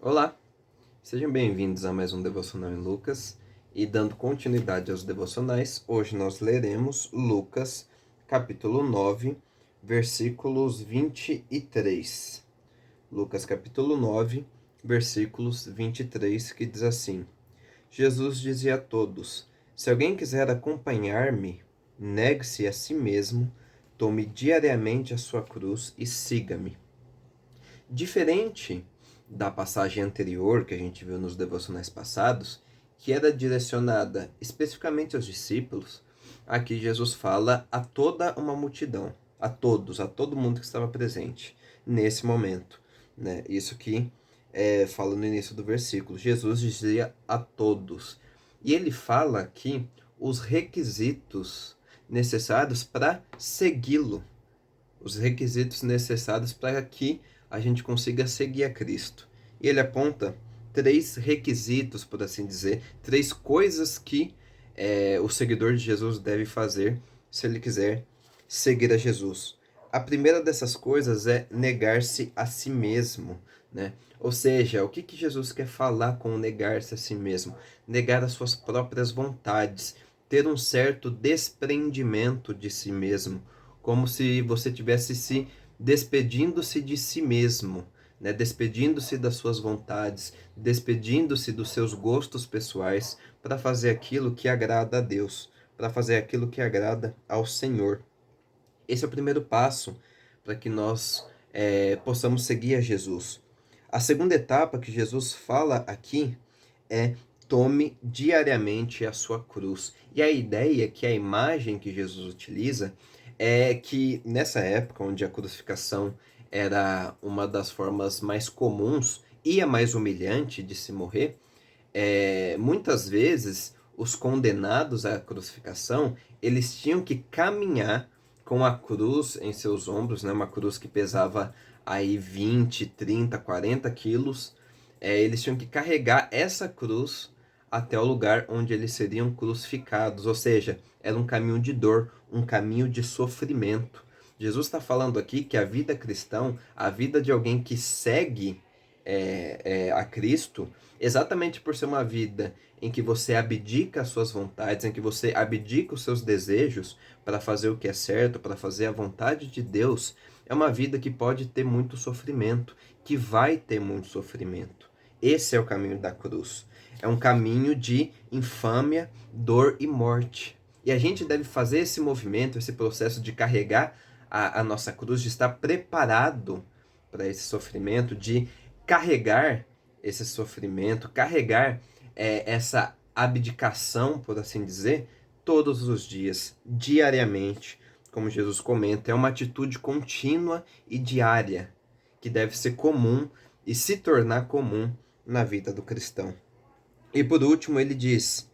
Olá, sejam bem-vindos a mais um Devocional em Lucas. E dando continuidade aos devocionais, hoje nós leremos Lucas, capítulo 9, versículos 23. Lucas, capítulo 9, versículos 23, que diz assim: Jesus dizia a todos: Se alguém quiser acompanhar-me, negue-se a si mesmo, tome diariamente a sua cruz e siga-me. Diferente da passagem anterior que a gente viu nos devocionais passados, que era direcionada especificamente aos discípulos, aqui Jesus fala a toda uma multidão, a todos, a todo mundo que estava presente nesse momento, né? Isso que fala no início do versículo. Jesus dizia a todos. E ele fala aqui os requisitos necessários para segui-lo, os requisitos necessários para que a gente consiga seguir a Cristo. E ele aponta três requisitos, por assim dizer, três coisas que o seguidor de Jesus deve fazer se ele quiser seguir a Jesus. A primeira dessas coisas é negar-se a si mesmo, né? Ou seja, o que Jesus quer falar com negar-se a si mesmo? Negar as suas próprias vontades, ter um certo desprendimento de si mesmo, como se você tivesse se despedindo-se de si mesmo, né? Despedindo-se das suas vontades, despedindo-se dos seus gostos pessoais para fazer aquilo que agrada a Deus, para fazer aquilo que agrada ao Senhor. Esse é o primeiro passo para que nós possamos seguir a Jesus. A segunda etapa que Jesus fala aqui é: tome diariamente a sua cruz. E a ideia que a imagem que Jesus utiliza é que nessa época, onde a crucificação era uma das formas mais comuns e a mais humilhante de se morrer, muitas vezes os condenados à crucificação, eles tinham que caminhar com a cruz em seus ombros, né? Uma cruz que pesava aí 20, 30, 40 quilos. Eles tinham que carregar essa cruz até o lugar onde eles seriam crucificados, ou seja, era um caminho de dor, um caminho de sofrimento. Jesus está falando aqui que a vida cristã, a vida de alguém que segue a Cristo, exatamente por ser uma vida em que você abdica as suas vontades, em que você abdica os seus desejos para fazer o que é certo, para fazer a vontade de Deus, é uma vida que pode ter muito sofrimento, que vai ter muito sofrimento. Esse é o caminho da cruz. É um caminho de infâmia, dor e morte. E a gente deve fazer esse movimento, esse processo de carregar a nossa cruz, de estar preparado para esse sofrimento, de carregar esse sofrimento, carregar essa abdicação, por assim dizer, todos os dias, diariamente. Como Jesus comenta, é uma atitude contínua e diária que deve ser comum e se tornar comum na vida do cristão. E por último, ele diz: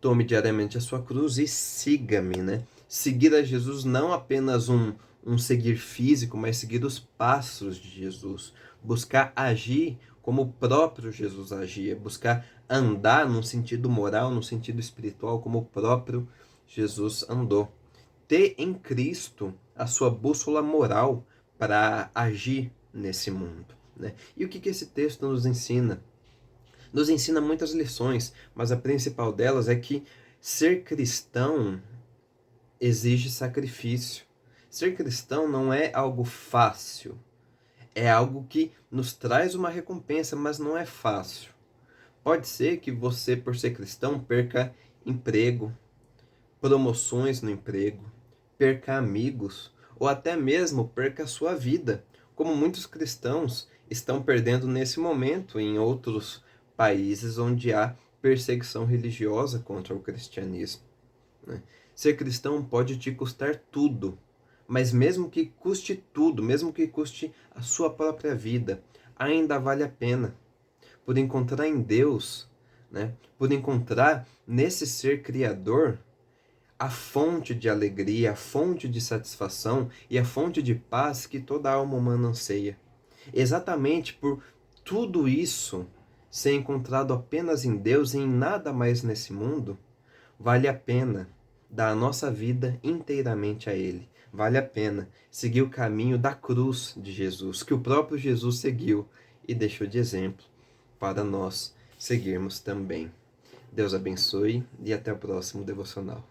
tome diariamente a sua cruz e siga-me, né? Seguir a Jesus não apenas um seguir físico, mas seguir os passos de Jesus. Buscar agir como o próprio Jesus agia. Buscar andar num sentido moral, num sentido espiritual, como o próprio Jesus andou. Ter em Cristo a sua bússola moral para agir nesse mundo, né? E o que esse texto nos ensina? Nos ensina muitas lições, mas a principal delas é que ser cristão exige sacrifício. Ser cristão não é algo fácil, é algo que nos traz uma recompensa, mas não é fácil. Pode ser que você, por ser cristão, perca emprego, promoções no emprego, perca amigos, ou até mesmo perca a sua vida, como muitos cristãos estão perdendo nesse momento em outros países onde há perseguição religiosa contra o cristianismo, né? Ser cristão pode te custar tudo, mas mesmo que custe tudo, mesmo que custe a sua própria vida, ainda vale a pena, por encontrar em Deus, né? Por encontrar nesse ser criador a fonte de alegria, a fonte de satisfação e a fonte de paz que toda alma humana anseia. Exatamente por tudo isso ser encontrado apenas em Deus e em nada mais nesse mundo, vale a pena dar a nossa vida inteiramente a Ele. Vale a pena seguir o caminho da cruz de Jesus, que o próprio Jesus seguiu e deixou de exemplo. para nós seguirmos também. Deus abençoe e até o próximo devocional.